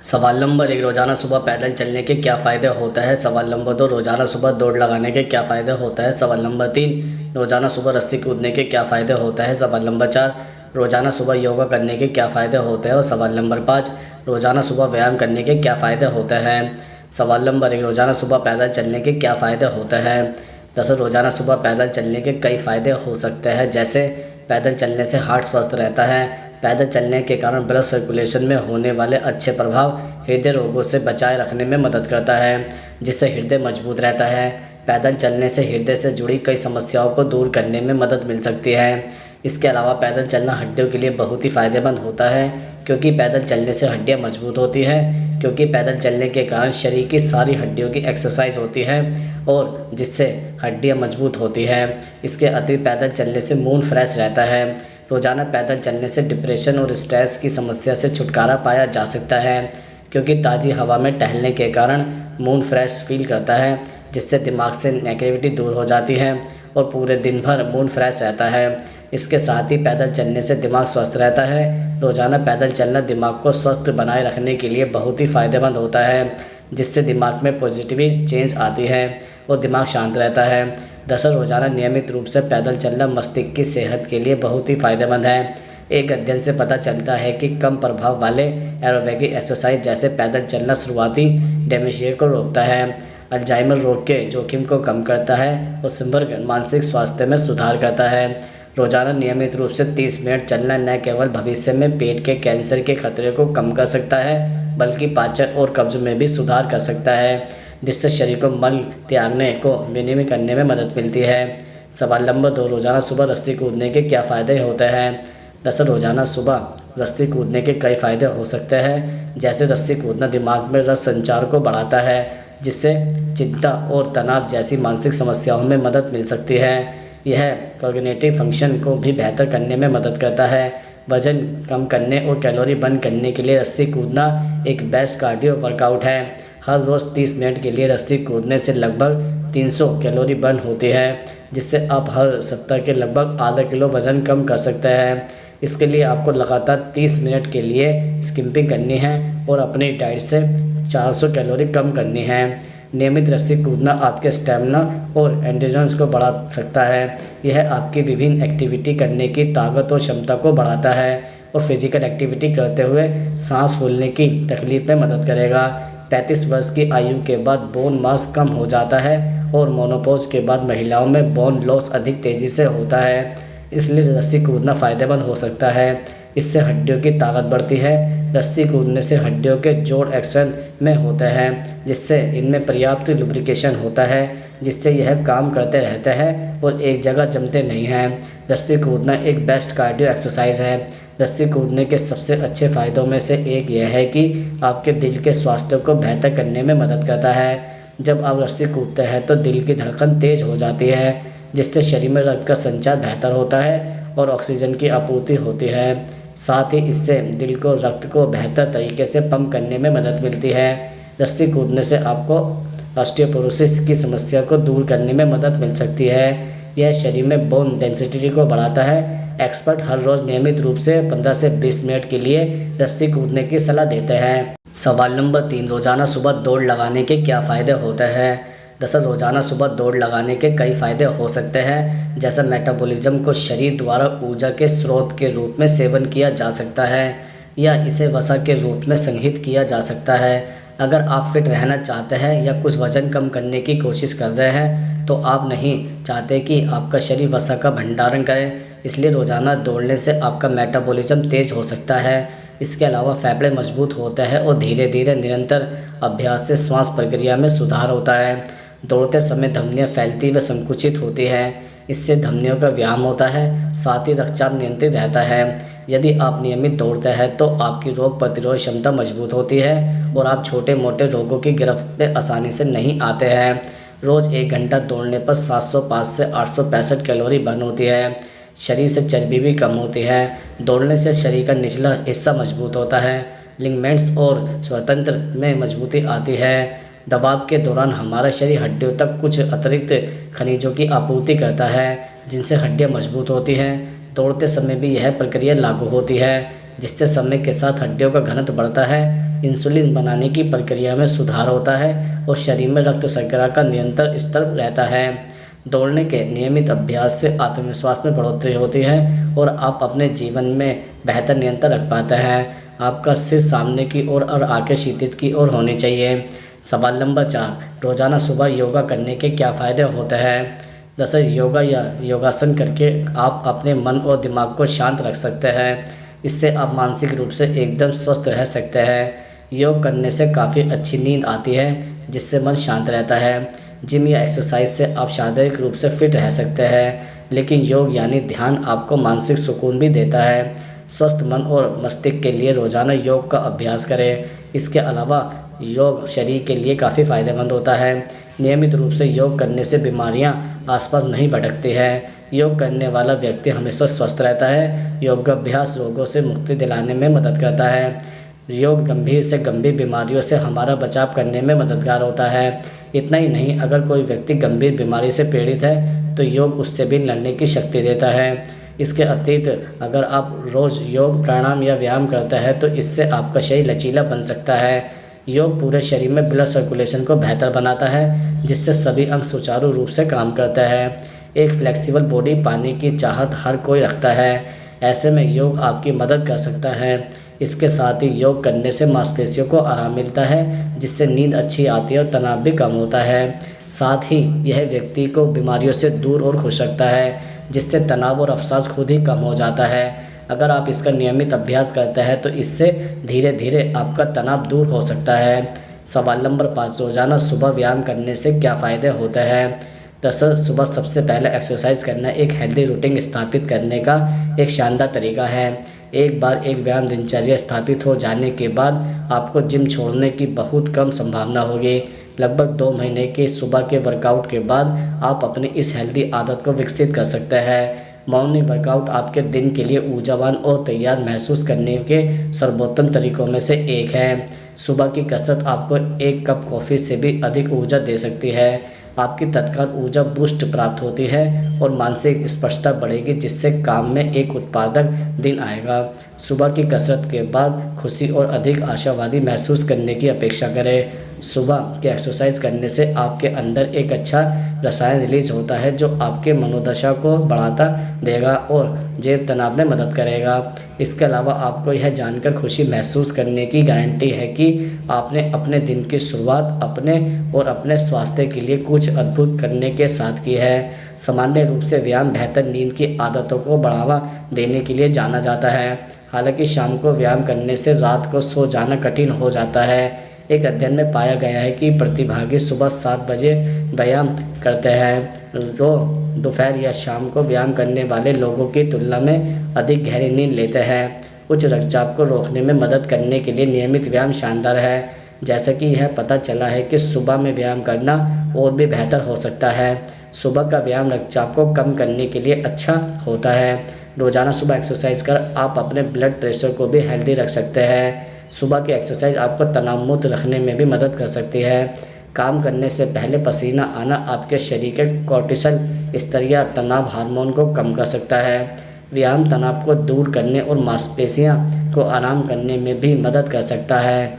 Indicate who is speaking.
Speaker 1: सवाल नंबर 1, रोज़ाना सुबह पैदल चलने के क्या फ़ायदे होता है। सवाल नंबर 2, रोज़ाना सुबह दौड़ लगाने के क्या फ़ायदे होता है। सवाल नंबर 3, रोज़ाना सुबह रस्सी कूदने के क्या फ़ायदे होता है। सवाल नंबर 4, रोज़ाना सुबह योगा करने के क्या फ़ायदे होते हैं। और सवाल नंबर 5, रोज़ाना सुबह व्यायाम करने के क्या फ़ायदे होते हैं। सवाल नंबर 1, रोज़ाना सुबह पैदल चलने के क्या फ़ायदे होते हैं। दरअसल रोज़ाना सुबह पैदल चलने के कई फ़ायदे हो सकते हैं, जैसे पैदल चलने से हार्ट स्वस्थ रहता है। पैदल चलने के कारण ब्लड सर्कुलेशन में होने वाले अच्छे प्रभाव हृदय रोगों से बचाए रखने में मदद करता है, जिससे हृदय मजबूत रहता है। पैदल चलने से हृदय से जुड़ी कई समस्याओं को दूर करने में मदद मिल सकती है। इसके अलावा पैदल चलना हड्डियों के लिए बहुत ही फ़ायदेमंद होता है, क्योंकि पैदल चलने से हड्डियां मजबूत होती हैं, क्योंकि पैदल चलने के कारण शरीर की सारी हड्डियों की एक्सरसाइज होती है और जिससे हड्डियां मजबूत होती हैं। इसके अतिरिक्त पैदल चलने से मूड फ्रेश रहता है। रोज़ाना पैदल चलने से डिप्रेशन और स्ट्रेस की समस्या से छुटकारा पाया जा सकता है, क्योंकि ताज़ी हवा में टहलने के कारण मूड फ्रेश फील करता है, जिससे दिमाग से नेगेटिविटी दूर हो जाती है और पूरे दिन भर मूड फ्रेश रहता है। इसके साथ ही पैदल चलने से दिमाग स्वस्थ रहता है। रोज़ाना पैदल चलना दिमाग को स्वस्थ बनाए रखने के लिए बहुत ही फ़ायदेमंद होता है, जिससे दिमाग में पॉजिटिव चेंज आती है और दिमाग शांत रहता है। दरअसल रोज़ाना नियमित रूप से पैदल चलना मस्तिष्क की सेहत के लिए बहुत ही फ़ायदेमंद है। एक अध्ययन से पता चलता है कि कम प्रभाव वाले एरोबिक एक्सरसाइज जैसे पैदल चलना शुरुआती डिमेंशिया को रोकता है, अल्जाइमर रोग के जोखिम को कम करता है और समग्र मानसिक स्वास्थ्य में सुधार करता है। रोज़ाना नियमित रूप से 30 मिनट चलना न केवल भविष्य में पेट के कैंसर के खतरे को कम कर सकता है, बल्कि पाचन और कब्ज में भी सुधार कर सकता है, जिससे शरीर को मल त्यागने को विनियमित करने में मदद मिलती है। सवाल नंबर 2, रोज़ाना सुबह रस्सी कूदने के क्या फ़ायदे होते हैं। दरअसल रोज़ाना सुबह रस्सी कूदने के कई फ़ायदे हो सकते हैं, जैसे रस्सी कूदना दिमाग में रक्त संचार को बढ़ाता है, जिससे चिंता और तनाव जैसी मानसिक समस्याओं में मदद मिल सकती है। यह कॉग्निटिव फंक्शन को भी बेहतर करने में मदद करता है। वजन कम करने और कैलोरी बर्न करने के लिए रस्सी कूदना एक बेस्ट कार्डियो वर्कआउट है। हर रोज़ 30 मिनट के लिए रस्सी कूदने से लगभग 300 कैलोरी बर्न होती है, जिससे आप हर सप्ताह के लगभग आधा किलो वज़न कम कर सकते हैं। इसके लिए आपको लगातार 30 मिनट के लिए स्किपिंग करनी है और अपनी डाइट से 400 कैलोरी कम करनी है। नियमित रस्सी कूदना आपके स्टैमिना और एंड्योरेंस को बढ़ा सकता है। यह आपकी विभिन्न एक्टिविटी करने की ताकत और क्षमता को बढ़ाता है और फिजिकल एक्टिविटी करते हुए सांस फूलने की तकलीफ में मदद करेगा। 35 वर्ष की आयु के बाद बोन मास कम हो जाता है और मोनोपॉज के बाद महिलाओं में बोन लॉस अधिक तेज़ी से होता है, इसलिए रस्सी कूदना फ़ायदेमंद हो सकता है। इससे हड्डियों की ताकत बढ़ती है। रस्सी कूदने से हड्डियों के जोड़ एक्शन में होते हैं, जिससे इनमें पर्याप्त लुब्रिकेशन होता है, जिससे यह काम करते रहते हैं और एक जगह जमते नहीं हैं। रस्सी कूदना एक बेस्ट कार्डियो एक्सरसाइज है। रस्सी कूदने के सबसे अच्छे फ़ायदों में से एक यह है कि आपके दिल के स्वास्थ्य को बेहतर करने में मदद करता है। जब आप रस्सी कूदते हैं तो दिल की धड़कन तेज़ हो जाती है, जिससे शरीर में रक्त का संचार बेहतर होता है और ऑक्सीजन की आपूर्ति होती है। साथ ही इससे दिल को रक्त को बेहतर तरीके से पंप करने में मदद मिलती है। रस्सी कूदने से आपको ऑस्टियोपोरोसिस की समस्या को दूर करने में मदद मिल सकती है। यह शरीर में बोन डेंसिटी को बढ़ाता है। एक्सपर्ट हर रोज़ नियमित रूप से 15 से 20 मिनट के लिए रस्सी कूदने की सलाह देते हैं। सवाल नंबर 3, रोज़ाना सुबह दौड़ लगाने के क्या फ़ायदे होते हैं। दरअसल रोज़ाना सुबह दौड़ लगाने के कई फ़ायदे हो सकते हैं, जैसे मेटाबॉलिज्म को शरीर द्वारा ऊर्जा के स्रोत के रूप में सेवन किया जा सकता है या इसे वसा के रूप में संग्रहित किया जा सकता है। अगर आप फिट रहना चाहते हैं या कुछ वज़न कम करने की कोशिश कर रहे हैं, तो आप नहीं चाहते कि आपका शरीर वसा का भंडारण करे, इसलिए रोज़ाना दौड़ने से आपका मेटाबॉलिज्म तेज़ हो सकता है। इसके अलावा फेफड़े मजबूत होते हैं और धीरे धीरे निरंतर अभ्यास से श्वास प्रक्रिया में सुधार होता है। दौड़ते समय धमनियाँ फैलती व संकुचित होती हैं, इससे धमनियों का व्यायाम होता है, साथ ही रक्तचाप नियंत्रित रहता है। यदि आप नियमित दौड़ते हैं तो आपकी रोग प्रतिरोध क्षमता मजबूत होती है और आप छोटे मोटे रोगों की गिरफ्त में आसानी से नहीं आते हैं। रोज़ 1 घंटा दौड़ने पर 705 से 865 कैलोरी बर्न होती है। शरीर से चर्बी भी कम होती है। दौड़ने से शरीर का निचला हिस्सा मजबूत होता है, लिगामेंट्स और स्वतंत्र में मजबूती आती है। दबाव के दौरान हमारा शरीर हड्डियों तक कुछ अतिरिक्त खनिजों की आपूर्ति करता है, जिनसे हड्डियां मजबूत होती हैं। दौड़ते समय भी यह प्रक्रिया लागू होती है। जिससे समय के साथ हड्डियों का घनत्व बढ़ता है, इंसुलिन बनाने की प्रक्रिया में सुधार होता है और शरीर में रक्त शर्करा का नियंत्रण स्तर रहता है। दौड़ने के नियमित अभ्यास से आत्मविश्वास में बढ़ोतरी होती है और आप अपने जीवन में बेहतर नियंत्रण रख पाते हैं। आपका सिर सामने की ओर और आंखें क्षितिज की ओर होनी चाहिए। सवाल नंबर 4, रोजाना सुबह योगा करने के क्या फ़ायदे होते हैं? दरअसल योगा या योगासन करके आप अपने मन और दिमाग को शांत रख सकते हैं। इससे आप मानसिक रूप से एकदम स्वस्थ रह सकते हैं। योग करने से काफ़ी अच्छी नींद आती है, जिससे मन शांत रहता है। जिम या एक्सरसाइज से आप शारीरिक रूप से फिट रह सकते हैं, लेकिन योग यानी ध्यान आपको मानसिक सुकून भी देता है। स्वस्थ मन और मस्तिष्क के लिए रोज़ाना योग का अभ्यास करें। इसके अलावा योग शरीर के लिए काफ़ी फ़ायदेमंद होता है। नियमित रूप से योग करने से बीमारियां आसपास नहीं भटकती हैं। योग करने वाला व्यक्ति हमेशा स्वस्थ रहता है। योगाभ्यास रोगों से मुक्ति दिलाने में मदद करता है। योग गंभीर से गंभीर बीमारियों से हमारा बचाव करने में मददगार होता है। इतना ही नहीं, अगर कोई व्यक्ति गंभीर बीमारी से पीड़ित है तो योग उससे भी लड़ने की शक्ति देता है। इसके अतिरिक्त अगर आप रोज़ योग प्राणायाम या व्यायाम करते हैं तो इससे आपका शरीर लचीला बन सकता है। योग पूरे शरीर में ब्लड सर्कुलेशन को बेहतर बनाता है, जिससे सभी अंग सुचारू रूप से काम करते हैं। एक फ्लेक्सिबल बॉडी पाने की चाहत हर कोई रखता है, ऐसे में योग आपकी मदद कर सकता है। इसके साथ ही योग करने से मांसपेशियों को आराम मिलता है, जिससे नींद अच्छी आती है और तनाव भी कम होता है। साथ ही यह व्यक्ति को बीमारियों से दूर और खुश रखता है, जिससे तनाव और अवसाद खुद ही कम हो जाता है। अगर आप इसका नियमित अभ्यास करते हैं तो इससे धीरे धीरे आपका तनाव दूर हो सकता है। सवाल नंबर 5, रोज़ाना सुबह व्यायाम करने से क्या फ़ायदे होते हैं? दरअसल सुबह सबसे पहले एक्सरसाइज करना एक हेल्दी रूटीन स्थापित करने का एक शानदार तरीका है। एक बार एक व्यायाम दिनचर्या स्थापित हो जाने के बाद आपको जिम छोड़ने की बहुत कम संभावना होगी। लगभग 2 महीने के सुबह के वर्कआउट के बाद आप अपनी इस हेल्दी आदत को विकसित कर सकते हैं। मॉर्निंग वर्कआउट आपके दिन के लिए ऊर्जावान और तैयार महसूस करने के सर्वोत्तम तरीकों में से एक है। सुबह की कसरत आपको 1 कप कॉफ़ी से भी अधिक ऊर्जा दे सकती है। आपकी तत्काल ऊर्जा बूस्ट प्राप्त होती है और मानसिक स्पष्टता बढ़ेगी, जिससे काम में एक उत्पादक दिन आएगा। सुबह की कसरत के बाद खुशी और अधिक आशावादी महसूस करने की अपेक्षा करें। सुबह के एक्सरसाइज करने से आपके अंदर एक अच्छा रसायन रिलीज होता है, जो आपके मनोदशा को बढ़ाता देगा और जैव तनाव में मदद करेगा। इसके अलावा आपको यह जानकर खुशी महसूस करने की गारंटी है कि आपने अपने दिन की शुरुआत अपने और अपने स्वास्थ्य के लिए कुछ अद्भुत करने के साथ की है। सामान्य रूप से व्यायाम बेहतर नींद की आदतों को बढ़ावा देने के लिए जाना जाता है। हालांकि शाम को व्यायाम करने से रात को सो जाना कठिन हो जाता है। एक अध्ययन में पाया गया है कि प्रतिभागी सुबह 7 बजे व्यायाम करते हैं, जो दोपहर या शाम को व्यायाम करने वाले लोगों की तुलना में अधिक गहरी नींद लेते हैं। उच्च रक्तचाप को रोकने में मदद करने के लिए नियमित व्यायाम शानदार है। जैसा कि यह पता चला है कि सुबह में व्यायाम करना और भी बेहतर हो सकता है। सुबह का व्यायाम रक्तचाप को कम करने के लिए अच्छा होता है। रोज़ाना सुबह एक्सरसाइज कर आप अपने ब्लड प्रेशर को भी हेल्दी रख सकते हैं। सुबह की एक्सरसाइज आपको तनाव मुक्त रखने में भी मदद कर सकती है। काम करने से पहले पसीना आना आपके शरीर के कोर्टिसोल स्तर या तनाव हार्मोन को कम कर सकता है। व्यायाम तनाव को दूर करने और मांसपेशियों को आराम करने में भी मदद कर सकता है।